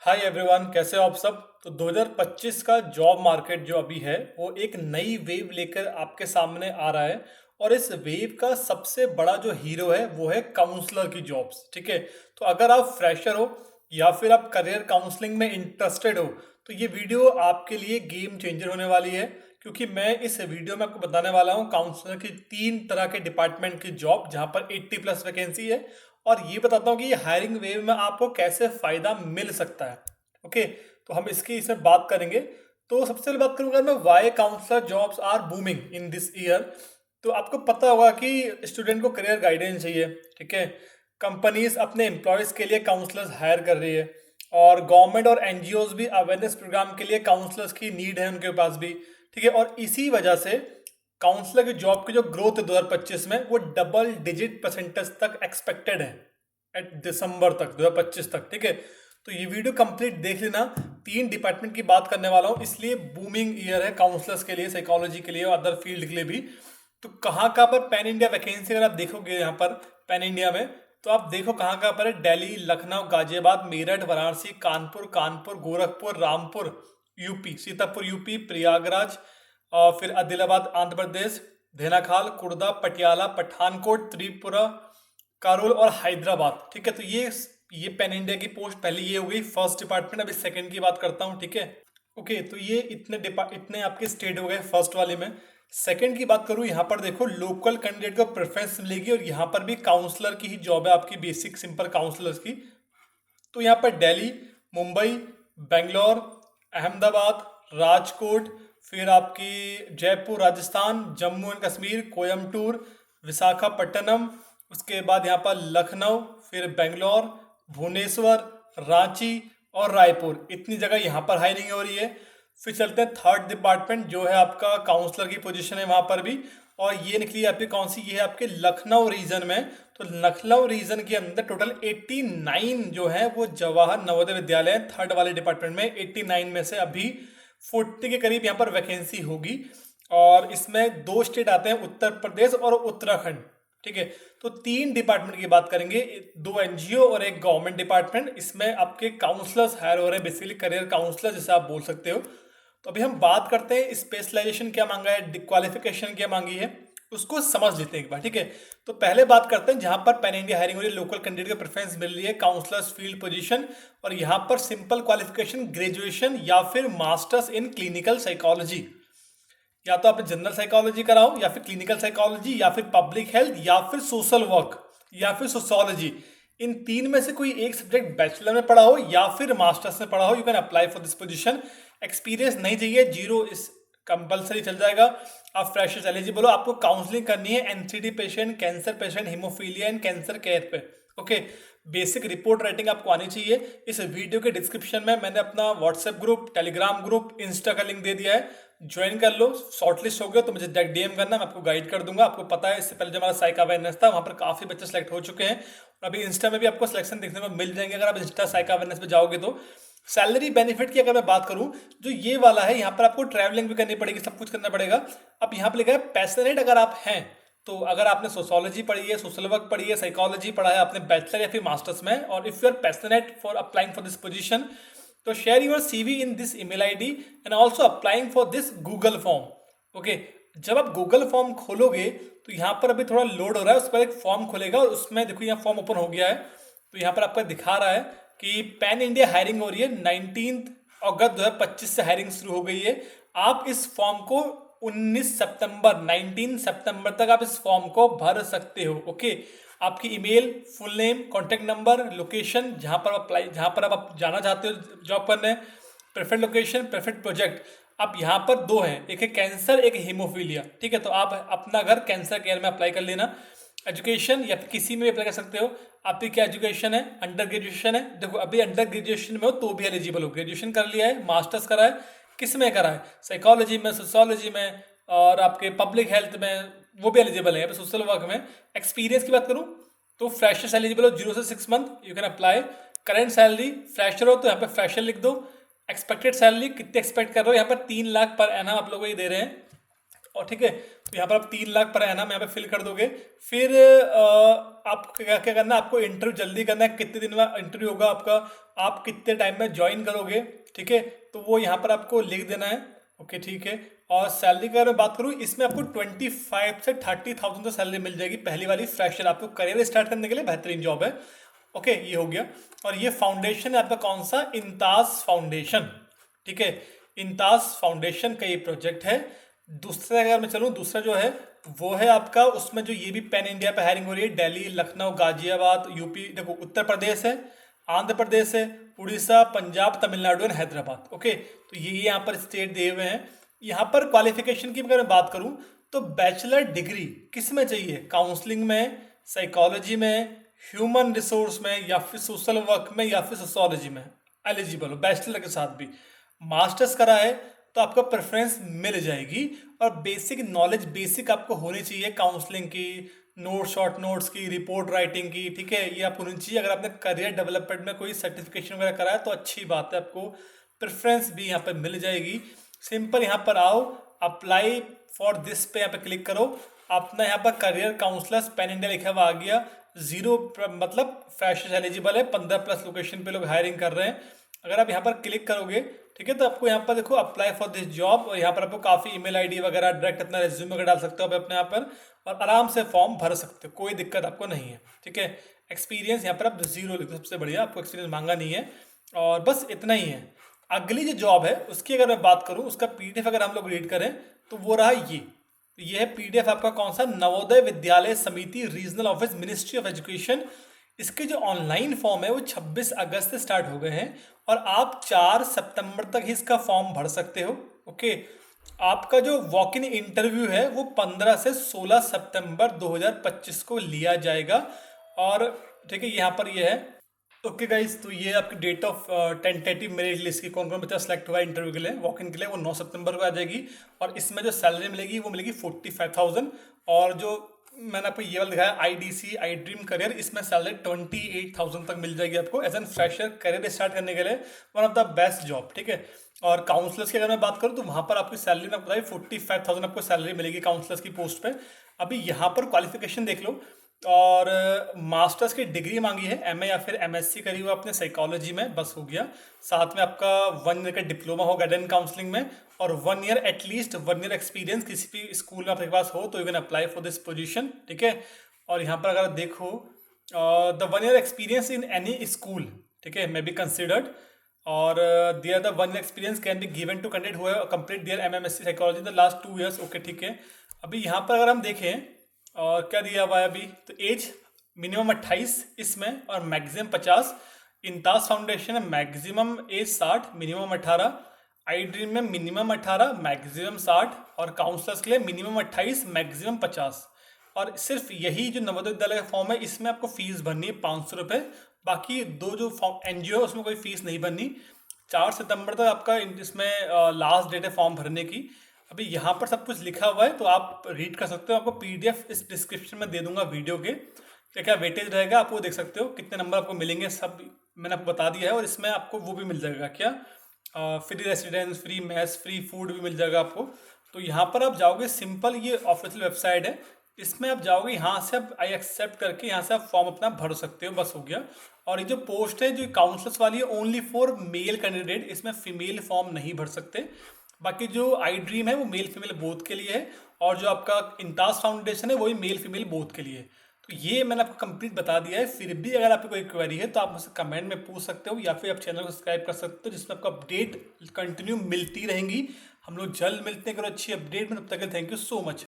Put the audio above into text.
Hi everyone, कैसे हो आप सब। तो 2025 का जॉब मार्केट जो अभी है वो एक नई वेव लेकर आपके सामने आ रहा है। और इस वेव का सबसे बड़ा जो हीरो है वो है काउंसलर की जॉब्स। ठीक है, तो अगर आप फ्रेशर हो या फिर आप करियर काउंसलिंग में इंटरेस्टेड हो तो ये वीडियो आपके लिए गेम चेंजर होने वाली है। क्योंकि मैं इस वीडियो में आपको बताने वाला हूँ काउंसलर की 3 तरह के डिपार्टमेंट की जॉब जहाँ पर 80+ वैकेंसी है। और ये बताता हूँ कि ये हायरिंग वेव में आपको कैसे फायदा मिल सकता है। ओके, तो हम इसकी इसमें बात करेंगे। तो सबसे पहले बात करूंगा मैं, why counsellor jobs are booming in this year. तो आपको पता होगा कि स्टूडेंट को करियर गाइडेंस चाहिए। ठीक है, कंपनीज अपने एम्प्लॉयज़ के लिए काउंसलर्स हायर कर रही है। और गवर्नमेंट और एनजीओज भी अवेयरनेस प्रोग्राम के लिए काउंसलर्स की नीड है उनके पास भी। ठीक है, और इसी वजह से काउंसलर की जॉब की जो ग्रोथ है 2025 में वो डबल डिजिट परसेंटेज तक एक्सपेक्टेड है एट दिसंबर तक 2025 तक। ठीक है, तो ये वीडियो कंप्लीट देख लेना। 3 डिपार्टमेंट की बात करने वाला हूँ, इसलिए बूमिंग ईयर है काउंसलर्स के लिए, साइकोलॉजी के लिए और अदर फील्ड के लिए भी। तो कहाँ कहाँ पर पैन इंडिया वैकेंसी अगर आप देखोगे यहाँ पर पैन इंडिया में, तो आप देखो कहाँ कहाँ पर है। दिल्ली, लखनऊ, गाजियाबाद, मेरठ, वाराणसी, कानपुर, गोरखपुर, रामपुर यूपी, सीतापुर यूपी, प्रयागराज, और फिर आदिलाबाद आंध्र प्रदेश, धेनाखाल, कुर्दा, पटियाला, पठानकोट, त्रिपुरा, कारोल और हैदराबाद। ठीक है, तो ये पैन इंडिया की पोस्ट पहले ये हो गई फर्स्ट डिपार्टमेंट। अभी सेकंड की बात करता हूँ। ठीक है, ओके, तो ये इतने आपके स्टेट हो गए फर्स्ट वाले में। सेकंड की बात करूँ, यहाँ पर देखो लोकल कैंडिडेट को प्रेफरेंस मिलेगी और यहाँ पर भी काउंसलर की ही जॉब है आपकी, बेसिक सिंपल काउंसलर्स की। तो यहाँ पर दिल्ली, मुंबई, बेंगलोर, अहमदाबाद, राजकोट, फिर आपकी जयपुर राजस्थान, जम्मू एंड कश्मीर, कोयम्बटूर, विशाखापट्टनम, उसके बाद यहाँ पर लखनऊ, फिर बेंगलोर, भुवनेश्वर, रांची और रायपुर, इतनी जगह यहाँ पर हायरिंग हो रही है। फिर चलते हैं थर्ड डिपार्टमेंट जो है आपका काउंसलर की पोजीशन है वहाँ पर भी। और ये निकली आपकी कौन सी, ये है आपके लखनऊ रीजन में। तो लखनऊ रीजन के अंदर टोटल 89 जो है वो जवाहर नवोदय विद्यालय है। थर्ड वाले डिपार्टमेंट में 89 में से अभी 40 के करीब यहाँ पर वैकेंसी होगी। और इसमें 2 स्टेट आते हैं, उत्तर प्रदेश और उत्तराखंड। ठीक है, तो 3 डिपार्टमेंट की बात करेंगे, 2 एनजीओ और एक गवर्नमेंट डिपार्टमेंट। इसमें आपके काउंसलर्स हायर हो रहे हैं, बेसिकली करियर काउंसलर जैसे आप बोल सकते हो। तो अभी हम बात करते हैं स्पेशलाइजेशन क्या मांगा है, क्वालिफिकेशन क्या मांगी है, उसको समझ लेते हैं एक बार। ठीक है, तो पहले बात करते हैं जहां पर पैन इंडिया हायरिंग हो रही है, लोकल कैंडिडेट को प्रेफरेंस मिल रही है काउंसलर्स फील्ड पोजीशन। और यहां पर सिंपल क्वालिफिकेशन ग्रेजुएशन या फिर मास्टर्स इन क्लिनिकल साइकोलॉजी, या तो आपने जनरल साइकोलॉजी कराओ या फिर क्लिनिकल साइकोलॉजी या फिर पब्लिक हेल्थ या फिर सोशल वर्क या फिर सोशोलॉजी। इन 3 में से कोई एक सब्जेक्ट बैचलर में पढ़ा हो या फिर मास्टर्स में पढ़ा हो, you can apply for this position. Experience नहीं चाहिए, जीरो इस कंपलसरी चल जाएगा। आप फ्रेशर्स एलिजिबल हो, आपको काउंसलिंग करनी है NCD patient, cancer patient, haemophilia and cancer care पे। ओके, बेसिक रिपोर्ट राइटिंग आपको आनी चाहिए। इस वीडियो के डिस्क्रिप्शन में मैंने अपना WhatsApp group, Telegram group, Insta का लिंक दे दिया है, ज्वाइन कर लो। शॉर्टलिस्ट हो गया तो मुझे डीएम करना, मैं आपको गाइड कर दूंगा। आपको पता है इससे पहले जो हमारा साइक अवेयरनेस था वहाँ पर काफ़ी बच्चे सेलेक्ट हो चुके हैं। और अभी इंस्टा में भी आपको सिलेक्शन देखने को मिल जाएंगे अगर आप इंस्टा साइक अवेयरनेस पे जाओगे तो। सैलरी बेनिफिट की अगर मैं बात करूं, जो ये वाला है यहाँ पर आपको ट्रैवलिंग भी करनी पड़ेगी, सब कुछ करना पड़ेगा। अब यहाँ पे लिखा है पैशनेट अगर आप हैं, तो अगर आपने सोशोलॉजी पढ़ी है, सोशल वर्क पढ़ी है, साइकोलॉजी पढ़ा है आपने बैचलर या फिर मास्टर्स में, और if you are passionate for applying for this position, तो share your CV in this email ID and also applying for this Google form. Okay, जब आप गूगल फॉर्म खोलोगे तो यहाँ पर अभी थोड़ा लोड हो रहा है, उस पर एक फॉर्म खुलेगा और उसमें देखो यहाँ फॉर्म ओपन हो गया है। तो यहाँ पर आपको दिखा रहा है कि पैन इंडिया हायरिंग हो रही है, 19 अगस्त 2025 से हायरिंग शुरू हो गई है। आप इस फॉर्म को 19 सितंबर तक आप इस फॉर्म को भर सकते हो। ओके, आपकी email, full name, contact number, location, जहाँ पर आप जाना चाहते हो जॉब करने, प्रेफर्ड लोकेशन, प्रेफर्ड प्रोजेक्ट। अब यहाँ पर 2 हैं, एक है कैंसर, एक हीमोफीलिया। ठीक है, तो आप अपना घर कैंसर केयर में अप्लाई कर लेना। एजुकेशन या फिर किसी में भी अप्लाई कर सकते हो। आपकी क्या एजुकेशन है, अंडर ग्रेजुएशन है। देखो अभी अंडर ग्रेजुएशन में हो तो भी एलिजिबल हो, ग्रेजुएशन कर लिया है, मास्टर्स करा है, किस में करा है, साइकोलॉजी में, सोशोलॉजी में और आपके पब्लिक हेल्थ में, वो भी एलिजिबल है। सोशल वर्क में एक्सपीरियंस की बात करूँ तो फ्रेशर्स एलिजिबल हो, 0 से 6 month you can apply. Current salary, fresher हो तो यहाँ पे फ्रेशर लिख दो। एक्सपेक्टेड सैलरी कितने एक्सपेक्ट कर रहे हो, यहाँ पर 3 लाख पर एनम आप लोगों को ये दे रहे हैं। और ठीक है, तो यहाँ पर आप 3 लाख पर एनम यहाँ पे फिल कर दोगे। फिर आपको क्या क्या करना है, आपको इंटरव्यू जल्दी करना है, कितने दिन में इंटरव्यू होगा आपका, आप कितने टाइम में ज्वाइन करोगे, ठीक है, तो वो यहाँ पर आपको लिख देना है। ओके ठीक है। और सैलरी की अगर मैं बात करूँ, इसमें आपको 25 से 30,000 तक सैलरी मिल जाएगी पहली वाली फ्रेशर, आपको करियर स्टार्ट करने के लिए बेहतरीन जॉब है। ओके ये हो गया। और ये फाउंडेशन है आपका कौन सा, इंताज फाउंडेशन, ठीक है, इंताज फाउंडेशन का ये प्रोजेक्ट है। दूसरा अगर मैं चलूँ, दूसरा जो है वो है आपका, उसमें जो ये भी पैन इंडिया पे हायरिंग हो रही है, दिल्ली, लखनऊ, गाजियाबाद, यूपी, देखो उत्तर प्रदेश है, आंध्र प्रदेश है, उड़ीसा, पंजाब, तमिलनाडु और हैदराबाद। ओके, तो ये यहाँ पर स्टेट दिए हुए हैं। यहाँ पर क्वालिफिकेशन की अगर मैं बात करूँ तो बैचलर डिग्री किस में चाहिए, काउंसलिंग में, साइकोलॉजी में, ह्यूमन रिसोर्स में, या फिर सोशल वर्क में, या फिर सोशोलॉजी में एलिजिबल हो, बैचलर के साथ भी। मास्टर्स करा है तो आपको प्रेफरेंस मिल जाएगी। और बेसिक नॉलेज, बेसिक आपको होनी चाहिए काउंसलिंग की, नोट, शॉर्ट नोट्स की, रिपोर्ट राइटिंग की, ठीक है, ये आपको होनी चाहिए। अगर आपने करियर डेवलपमेंट में कोई सर्टिफिकेशन वगैरह करा है तो अच्छी बात है, आपको प्रेफरेंस भी यहाँ पर मिल जाएगी। सिंपल यहाँ पर आओ, अप्लाई फॉर दिस पे यहाँ पे क्लिक करो, अपना यहाँ पर करियर काउंसलर्स पैन इंडिया लिखा हुआ आ गया। 0 मतलब फ्रेशर्स एलिजिबल है, 15+ लोकेशन पे लोग हायरिंग कर रहे हैं। अगर आप यहाँ पर क्लिक करोगे, ठीक है, तो आपको यहाँ पर देखो अप्लाई फॉर दिस जॉब, और यहाँ पर आपको काफ़ी ईमेल आईडी वगैरह, डायरेक्ट अपना रेज्यूमे वगैरह डाल सकते हो आप अपने यहाँ पर, और आराम से फॉर्म भर सकते हो, कोई दिक्कत आपको नहीं है, ठीक है। एक्सपीरियंस यहाँ पर आप 0 लिखो, सबसे बढ़िया, आपको एक्सपीरियंस मांगा नहीं है, और बस इतना ही है। अगली जो जॉब है उसकी अगर मैं बात करूँ, उसका पीडीएफ अगर हम लोग रीड करें तो वो रहा ये है पीडीएफ आपका कौन सा, नवोदय विद्यालय समिति regional office, ministry of education. इसके जो ऑनलाइन फॉर्म है वो 26 अगस्त से स्टार्ट हो गए हैं, और आप 4 सितंबर तक ही इसका फॉर्म भर सकते हो। ओके, आपका जो वॉक इन इंटरव्यू है वो 15 से 16 सितंबर 2025 को लिया जाएगा। और ठीक है, यहाँ पर ये है। ओके गाइस, तो ये आपकी date of tentative merit list की, कौन कौन बच्चा सेलेक्ट हुआ है इंटरव्यू के लिए, वॉक इन के लिए, वो 9 सितंबर को आ जाएगी। और इसमें जो सैलरी मिलेगी वो मिलेगी 45,000। और जो मैंने आपको ये वाला दिखाया IDC आई ड्रीम करियर, इसमें सैलरी 28,000 तक मिल जाएगी आपको as an fresher career start करने के लिए, one of the best job, ठीक है। और काउंसलर्स की अगर मैं बात करूँ तो वहाँ पर आपकी सैलरी में बताइए 45,000 आपको सैलरी मिलेगी काउंसलर्स की पोस्ट पे। अभी यहाँ पर क्वालिफिकेशन देख लो, और मास्टर्स की डिग्री मांगी है, MA या फिर MSc करी हुआ आपने साइकोलॉजी में, बस हो गया। साथ में आपका 1 ईयर का डिप्लोमा हो गाइडेंस काउंसलिंग में, और 1 ईयर एटलीस्ट 1 ईयर एक्सपीरियंस किसी भी स्कूल में आपके पास हो तो you can apply for this position, ठीक है। और यहाँ पर अगर देखो, the 1 year experience in any school, ठीक है, मे बी कंसिडर्ड। और there the 1 year experience can be given to candidate who have complete their MMSc psychology the last 2 years. Okay ठीक है। अभी यहाँ पर अगर हम देखें, और क्या दिया हुआ है अभी, तो एज मिनिमम 28 इसमें, और मैक्सिमम 50। इंताज फाउंडेशन है मैक्सिमम एज 60, मिनिमम 18। आई ड्रीम में मिनिमम 18, मैक्सिमम 60, और काउंसलर्स के लिए मिनिमम 28, मैक्सिमम 50। और सिर्फ यही जो नवोदय विद्यालय का फॉर्म है, इसमें आपको फीस भरनी है 500 रुपये। बाकी दो जो फॉर्म NGO है उसमें कोई फीस नहीं भरनी। 4 सितंबर तक आपका इसमें लास्ट डेट है फॉर्म भरने की। अभी यहाँ पर सब कुछ लिखा हुआ है तो आप रीड कर सकते हो, आपको PDF इस डिस्क्रिप्शन में दे दूंगा वीडियो के, क्या क्या वेटेज रहेगा आप वो देख सकते हो, कितने नंबर आपको मिलेंगे सब मैंने आपको बता दिया है। और इसमें आपको वो भी मिल जाएगा क्या, free residence, free mess, free food भी मिल जाएगा आपको। तो यहाँ पर आप जाओगे, सिंपल ये ऑफिशियल वेबसाइट है, इसमें आप जाओगे, यहाँ से आप आई एक्सेप्ट करके यहाँ से आप फॉर्म अपना भर सकते हो, बस हो गया। और ये जो पोस्ट है जो काउंसलर्स वाली है, ओनली फॉर मेल कैंडिडेट, इसमें फीमेल फॉर्म नहीं भर सकते। बाकी जो आई ड्रीम है वो मेल फीमेल बोथ के लिए है, और जो आपका इंताज फाउंडेशन है वही मेल फीमेल बोथ के लिए है। तो ये मैंने आपको कंप्लीट बता दिया है। फिर भी अगर आपकी कोई क्वेरी है तो आप मुझसे कमेंट में पूछ सकते हो, या फिर आप चैनल को सब्सक्राइब कर सकते हो, जिसमें आपको अपडेट कंटिन्यू मिलती रहेंगी। हम लोग जल्द मिलते हैं, अगर अच्छी अपडेट में, तब तक थैंक यू सो मच।